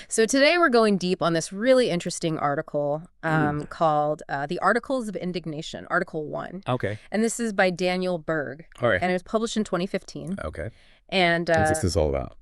So today we're going deep on this really interesting article called The Articles of Indignation, Article 1. Okay. And this is by Daniel Berg. All right. And it was published in 2015. Okay. And What's this all about?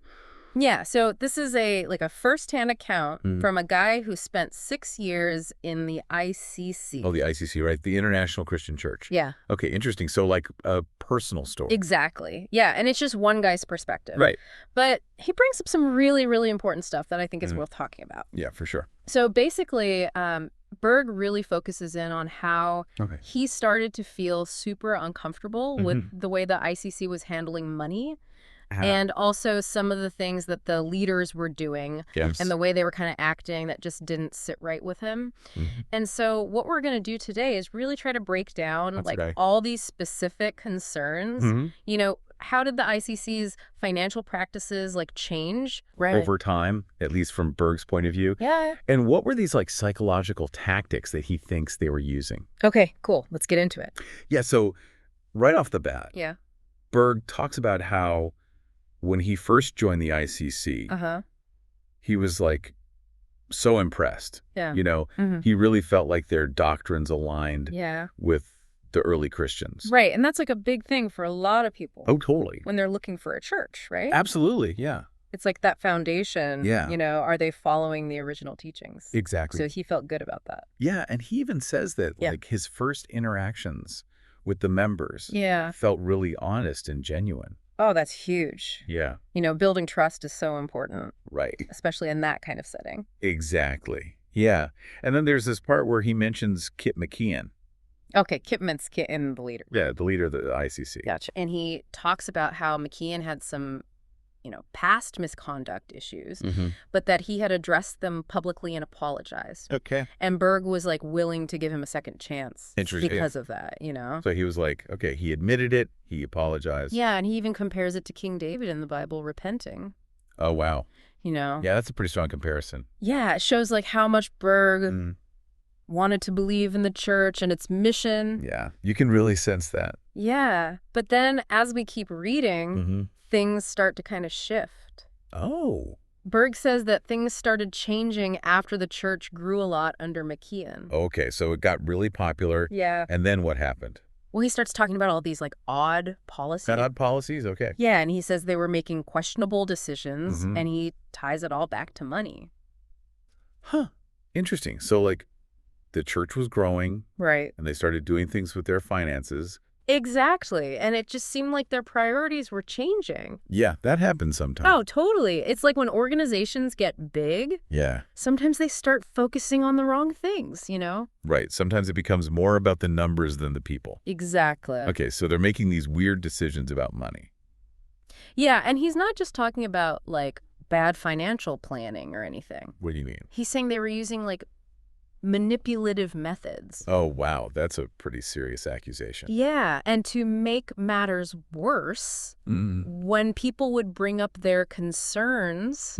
yeah, so this is a first-hand account from a guy who spent 6 years in the ICC. Oh, the ICC, right? The International Christian Church. Yeah. Okay, interesting. So like a personal story. Exactly. Yeah, and it's just one guy's perspective. Right. But he brings up some really, really important stuff that I think is worth talking about. Yeah, for sure. So basically, Berg really focuses in on how he started to feel super uncomfortable with the way the ICC was handling money. And also some of the things that the leaders were doing and the way they were kind of acting that just didn't sit right with him. And so what we're going to do today is really try to break down all these specific concerns. You know, how did the ICC's financial practices change over time, at least from Berg's point of view? Yeah. And what were these psychological tactics that he thinks they were using? Okay, cool. Let's get into it. Yeah, so right off the bat, Berg talks about how when he first joined the ICC, he was so impressed. Yeah. You know, he really felt like their doctrines aligned with the early Christians. Right. And that's a big thing for a lot of people. Oh, totally. When they're looking for a church, right? Absolutely. Yeah. It's like that foundation. Yeah. You know, are they following the original teachings? Exactly. So he felt good about that. Yeah. And he even says that his first interactions with the members felt really honest and genuine. Oh, that's huge. Yeah. You know, building trust is so important. Right. Especially in that kind of setting. Exactly. Yeah. And then there's this part where he mentions Kip McKeon. Okay, Kip means the leader. Yeah, the leader of the ICC. Gotcha. And he talks about how McKeon had some, past misconduct issues, but that he had addressed them publicly and apologized. Okay. And Berg was willing to give him a second chance because of that, So he was okay, he admitted it, he apologized. Yeah, and he even compares it to King David in the Bible repenting. Oh, wow. Yeah, that's a pretty strong comparison. Yeah, it shows how much Berg wanted to believe in the church and its mission. Yeah, you can really sense that. Yeah, but then as we keep reading, things start to kind of shift. Oh. Berg says that things started changing after the church grew a lot under McKeon. Okay, so it got really popular. Yeah. And then what happened? Well, he starts talking about all these odd policies. Odd policies? Okay. Yeah, and he says they were making questionable decisions, and he ties it all back to money. Huh. Interesting. So the church was growing. Right. And they started doing things with their finances. Exactly. And it just seemed like their priorities were changing. Yeah, that happens sometimes. Oh, totally. It's like when organizations get big, sometimes they start focusing on the wrong things, Right. Sometimes it becomes more about the numbers than the people. Exactly. Okay, so they're making these weird decisions about money. Yeah, and he's not just talking about bad financial planning or anything. What do you mean? He's saying they were using manipulative methods. Oh, wow. That's a pretty serious accusation. Yeah. And to make matters worse, when people would bring up their concerns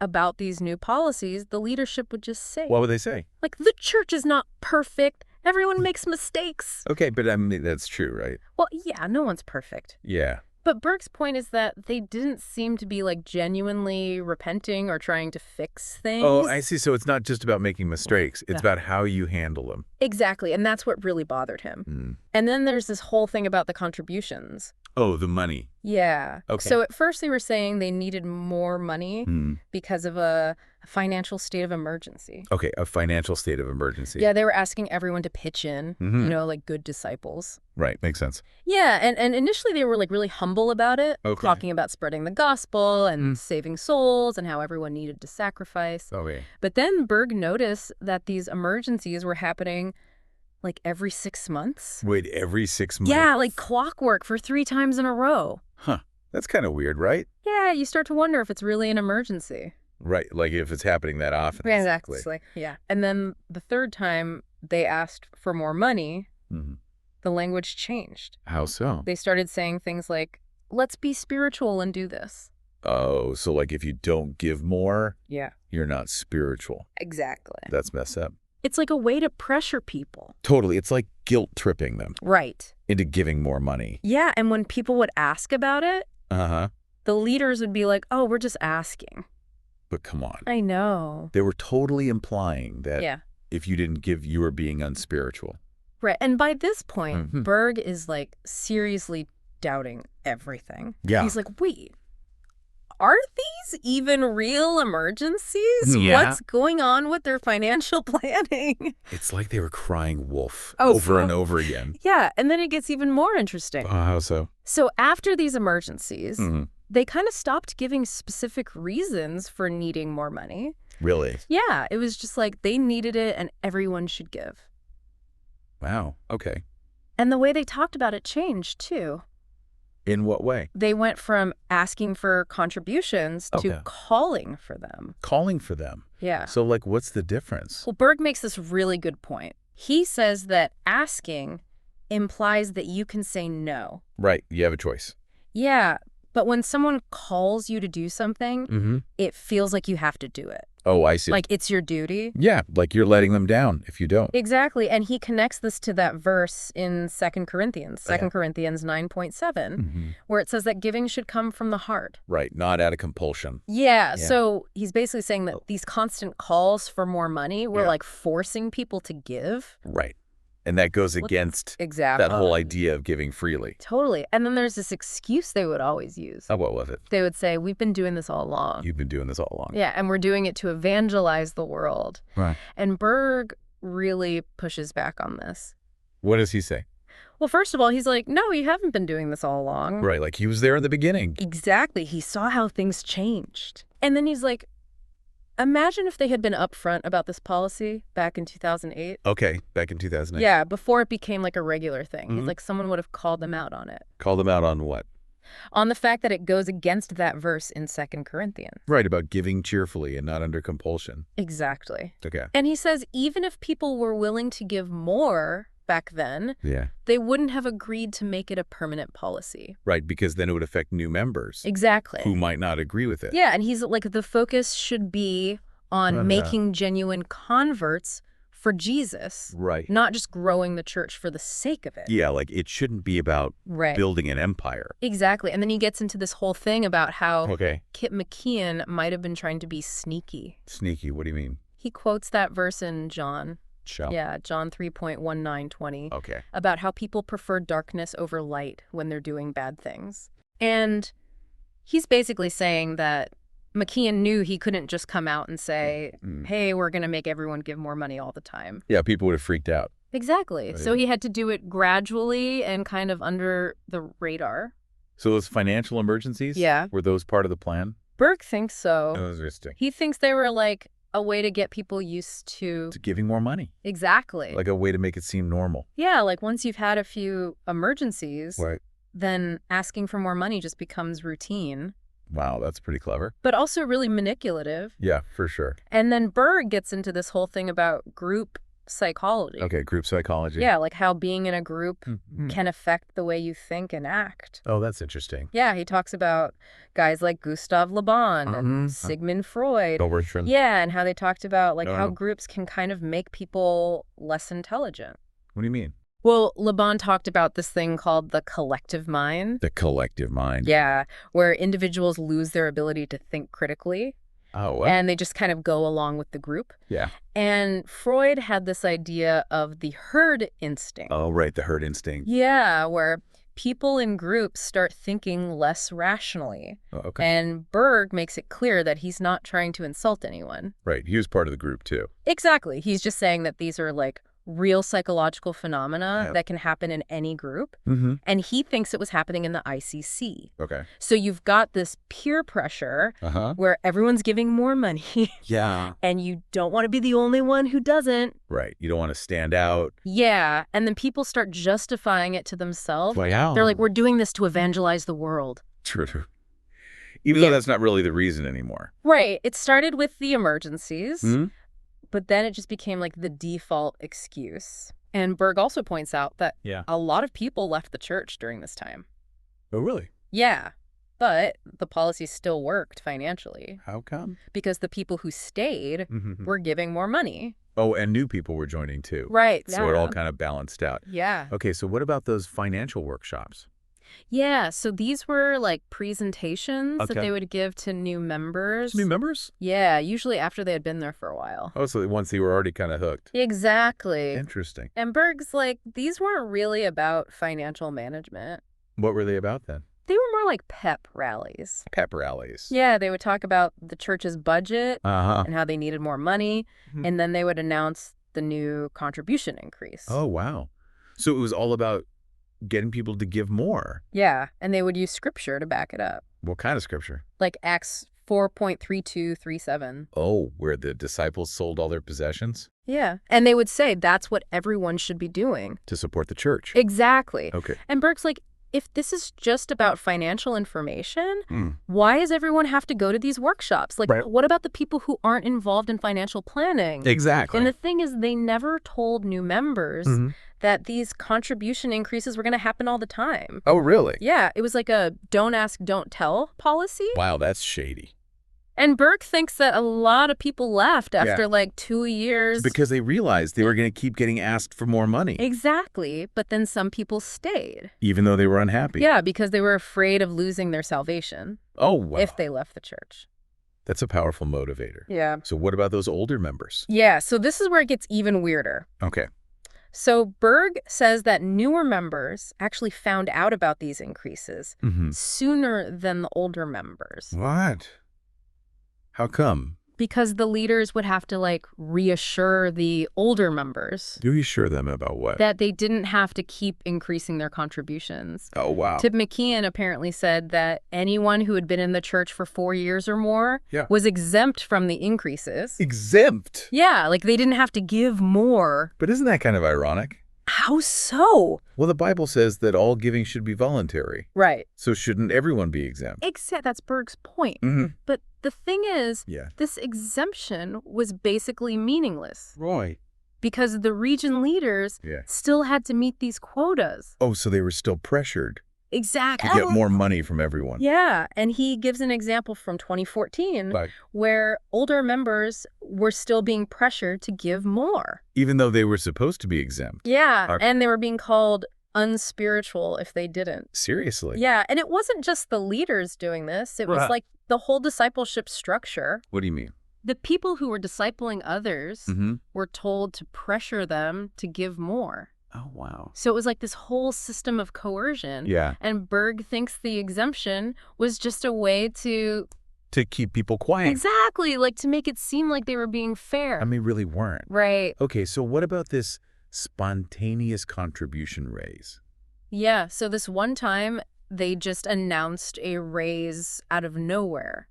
about these new policies, the leadership would just say. What would they say? The church is not perfect. Everyone makes mistakes. Okay, but I mean, that's true, right? Well, yeah, no one's perfect. Yeah. But Berg's point is that they didn't seem to be genuinely repenting or trying to fix things. Oh, I see. So it's not just about making mistakes. It's about how you handle them. Exactly. And that's what really bothered him. And then there's this whole thing about the contributions. Oh, the money. Yeah. Okay. So at first they were saying they needed more money because of a financial state of emergency. Okay, a financial state of emergency. Yeah, they were asking everyone to pitch in, like good disciples. Right, makes sense. Yeah, and initially they were really humble about it, talking about spreading the gospel and saving souls and how everyone needed to sacrifice. Okay. But then Berg noticed that these emergencies were happening every 6 months. Wait, every 6 months? Yeah, clockwork for 3 times in a row. Huh. That's kind of weird, right? Yeah, you start to wonder if it's really an emergency. Right, if it's happening that often. Exactly. Yeah. And then the third time they asked for more money, the language changed. How so? They started saying things like, let's be spiritual and do this. Oh, so if you don't give more, you're not spiritual. Exactly. That's messed up. It's a way to pressure people. Totally. It's like guilt tripping them. Right. Into giving more money. Yeah, and when people would ask about it, the leaders would be like, oh, we're just asking. But come on. I know. They were totally implying that if you didn't give, you were being unspiritual. Right. And by this point, Berg is like seriously doubting everything. Yeah. He's like, wait, are these even real emergencies? Yeah. What's going on with their financial planning? It's like they were crying wolf over and over again. Yeah. And then it gets even more interesting. How so? So after these emergencies, they kind of stopped giving specific reasons for needing more money. Really? Yeah. It was just like they needed it and everyone should give. Wow. Okay. And the way they talked about it changed, too. In what way? They went from asking for contributions to calling for them. Calling for them? Yeah. So, like, what's the difference? Well, Berg makes this really good point. He says that asking implies that you can say no. Right. You have a choice. Yeah. But when someone calls you to do something, it feels like you have to do it. Oh, I see. Like it's your duty. Yeah, like you're letting them down if you don't. Exactly. And he connects this to that verse in 2 Corinthians, 2 Corinthians 9.7, where it says that giving should come from the heart. Right, not out of compulsion. Yeah, so he's basically saying that these constant calls for more money were like forcing people to give. Right. And that goes against that whole idea of giving freely. Totally. And then there's this excuse they would always use. Oh, what was it? They would say, we've been doing this all along. You've been doing this all along. Yeah, and we're doing it to evangelize the world. Right. And Berg really pushes back on this. What does he say? Well, first of all, he's like, no, you haven't been doing this all along. Right, like he was there in the beginning. Exactly. He saw how things changed. And then he's like, imagine if they had been upfront about this policy back in 2008. Okay, back in 2008. Yeah, before it became like a regular thing. He's like, someone would have called them out on it. Called them out on what? On the fact that it goes against that verse in 2 Corinthians. Right, about giving cheerfully and not under compulsion. Exactly. Okay. And he says even if people were willing to give more back then, they wouldn't have agreed to make it a permanent policy. Right, because then it would affect new members. Exactly. Who might not agree with it. Yeah, and he's like, the focus should be on making genuine converts for Jesus. Right. Not just growing the church for the sake of it. Yeah, like it shouldn't be about building an empire. Exactly. And then he gets into this whole thing about how Kip McKeon might have been trying to be sneaky. Sneaky, what do you mean? He quotes that verse in John. Shall. Yeah, John 3.1920. Okay. About how people prefer darkness over light when they're doing bad things. And he's basically saying that McKeon knew he couldn't just come out and say, hey, we're going to make everyone give more money all the time. Yeah, people would have freaked out. Exactly. So he had to do it gradually and kind of under the radar. So those financial emergencies? Yeah. Were those part of the plan? Berg thinks so. Oh, interesting. He thinks they were like a way to get people used to giving more money. Exactly. Like a way to make it seem normal. Yeah, like once you've had a few emergencies, then asking for more money just becomes routine. Wow, that's pretty clever. But also really manipulative. Yeah, for sure. And then Berg gets into this whole thing about group psychology. Okay, group psychology. Yeah, like how being in a group can affect the way you think and act. Oh, that's interesting. Yeah, he talks about guys like Gustav Le Bon and Sigmund Freud. Yeah, and how they talked about like how groups can kind of make people less intelligent. What do you mean? Well, Le Bon talked about this thing called the collective mind. The collective mind. Yeah, where individuals lose their ability to think critically. Oh, what? And they just kind of go along with the group. Yeah. And Freud had this idea of the herd instinct. Oh, right, the herd instinct. Yeah, where people in groups start thinking less rationally. Oh, okay. And Berg makes it clear that he's not trying to insult anyone. Right, he was part of the group too. Exactly. He's just saying that these are like real psychological phenomena that can happen in any group. And he thinks it was happening in the ICC. Okay. So you've got this peer pressure where everyone's giving more money. Yeah. And you don't want to be the only one who doesn't. Right. You don't want to stand out. Yeah. And then people start justifying it to themselves. Wow. They're like, we're doing this to evangelize the world. True. Even though that's not really the reason anymore. Right. It started with the emergencies. But then it just became like the default excuse. And Berg also points out that a lot of people left the church during this time. Oh, really? Yeah. But the policy still worked financially. How come? Because the people who stayed were giving more money. Oh, and new people were joining too. Right. So it all kind of balanced out. Yeah. Okay, so what about those financial workshops? Yeah, so these were like presentations that they would give to new members. New members? Yeah, usually after they had been there for a while. Oh, so once they were already kind of hooked. Exactly. Interesting. And Berg's like, these weren't really about financial management. What were they about then? They were more like pep rallies. Pep rallies. Yeah, they would talk about the church's budget and how they needed more money, and then they would announce the new contribution increase. Oh, wow. So it was all about getting people to give more. Yeah, and they would use scripture to back it up. What kind of scripture? Like Acts 4.3237. Oh, where the disciples sold all their possessions? Yeah, and they would say that's what everyone should be doing. To support the church. Exactly. Okay. And Berg's like, if this is just about financial information, why does everyone have to go to these workshops? Like, what about the people who aren't involved in financial planning? Exactly. And the thing is, they never told new members that these contribution increases were going to happen all the time. Oh, really? Yeah, it was like a don't ask, don't tell policy. Wow, that's shady. And Berg thinks that a lot of people left after like 2 years. It's because they realized they were going to keep getting asked for more money. Exactly. But then some people stayed. Even though they were unhappy. Yeah, because they were afraid of losing their salvation. Oh, wow. If they left the church. That's a powerful motivator. Yeah. So what about those older members? Yeah, so this is where it gets even weirder. Okay. So Berg says that newer members actually found out about these increases sooner than the older members. What? How come? Because the leaders would have to, like, reassure the older members. Do you assure them about what? That they didn't have to keep increasing their contributions. Oh, wow. Tip McKeon apparently said that anyone who had been in the church for 4 years or more was exempt from the increases. Exempt? Yeah, like they didn't have to give more. But isn't that kind of ironic? How so? Well, the Bible says that all giving should be voluntary. Right. So shouldn't everyone be exempt? Except that's Berg's point. But the thing is, this exemption was basically meaningless. Right. Because the region leaders still had to meet these quotas. Oh, so they were still pressured. Exactly. To get more money from everyone. Yeah, and he gives an example from 2014 where older members were still being pressured to give more. Even though they were supposed to be exempt. Yeah, and they were being called unspiritual if they didn't. Seriously? Yeah, and it wasn't just the leaders doing this. It was like the whole discipleship structure. What do you mean? The people who were discipling others were told to pressure them to give more. Oh, wow. So it was like this whole system of coercion. Yeah. And Berg thinks the exemption was just a way to keep people quiet. Exactly. Like to make it seem like they were being fair. I mean, really weren't. Right. Okay, so what about this spontaneous contribution raise? Yeah. So this one time, they just announced a raise out of nowhere.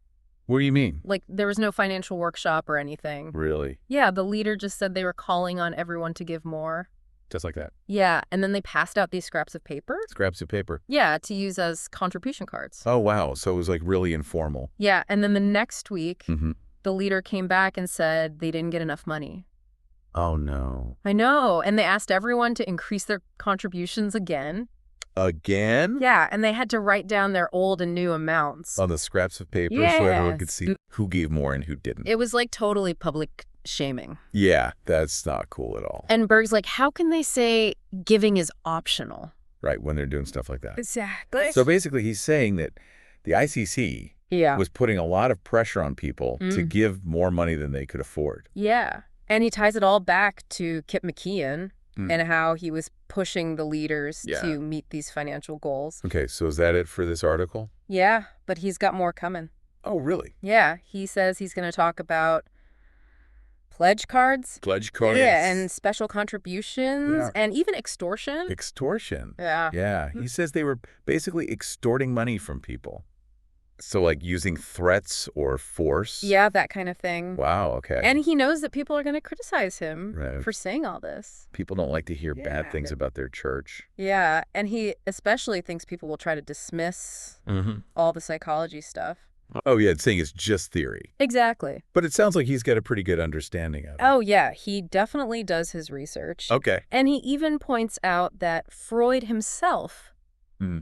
What do you mean? Like there was no financial workshop or anything. Really? Yeah. The leader just said they were calling on everyone to give more. Just like that? Yeah, and then they passed out these scraps of paper. Scraps of paper? Yeah, to use as contribution cards. Oh, wow. So it was like really informal. Yeah, and then the next week, the leader came back and said they didn't get enough money. Oh, no. I know, and they asked everyone to increase their contributions again. Again? Yeah, and they had to write down their old and new amounts. On the scraps of paper so everyone could see who gave more and who didn't. It was like totally public shaming. Yeah, that's not cool at all. And Berg's like, how can they say giving is optional? Right, when they're doing stuff like that. Exactly. So basically he's saying that the ICC was putting a lot of pressure on people to give more money than they could afford. Yeah, and he ties it all back to Kip McKeon and how he was pushing the leaders to meet these financial goals. Okay, so is that it for this article? Yeah, but he's got more coming. Oh, really? Yeah, he says he's going to talk about pledge cards. Pledge cards. Yeah, and special contributions and even extortion. Extortion. Yeah. Yeah, he says they were basically extorting money from people. So like using threats or force? Yeah, that kind of thing. Wow, okay. And he knows that people are going to criticize him for saying all this. People don't like to hear bad things about their church. Yeah, and he especially thinks people will try to dismiss all the psychology stuff. Oh, yeah, it's saying it's just theory. Exactly. But it sounds like he's got a pretty good understanding of it. Oh, yeah, he definitely does his research. Okay. And he even points out that Freud himself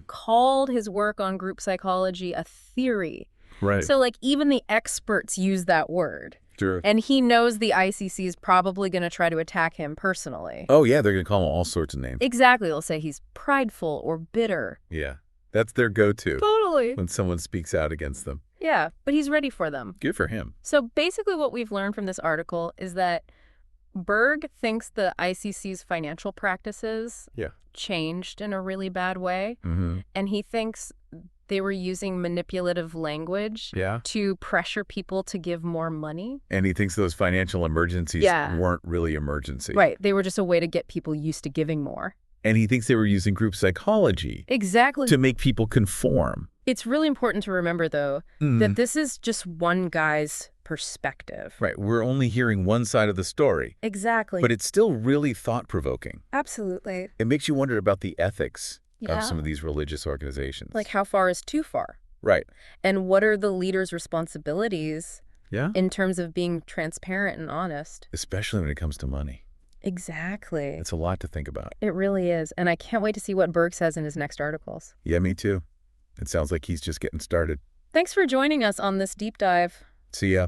called his work on group psychology a theory. Right. So, like, even the experts use that word. Sure. And he knows the ICC is probably going to try to attack him personally. Oh, yeah, they're going to call him all sorts of names. Exactly. They'll say he's prideful or bitter. Yeah. That's their go-to. Totally. When someone speaks out against them. Yeah, but he's ready for them. Good for him. So basically what we've learned from this article is that Berg thinks the ICC's financial practices changed in a really bad way. And he thinks they were using manipulative language to pressure people to give more money. And he thinks those financial emergencies weren't really emergency. Right. They were just a way to get people used to giving more. And he thinks they were using group psychology to make people conform. It's really important to remember, though, that this is just one guy's perspective. Right. We're only hearing one side of the story. Exactly. But it's still really thought-provoking. Absolutely. It makes you wonder about the ethics of some of these religious organizations. Like, how far is too far? Right. And what are the leaders' responsibilities in terms of being transparent and honest? Especially when it comes to money. Exactly. It's a lot to think about. It really is. And I can't wait to see what Berg says in his next articles. Yeah, me too. It sounds like he's just getting started. Thanks for joining us on this deep dive. See ya.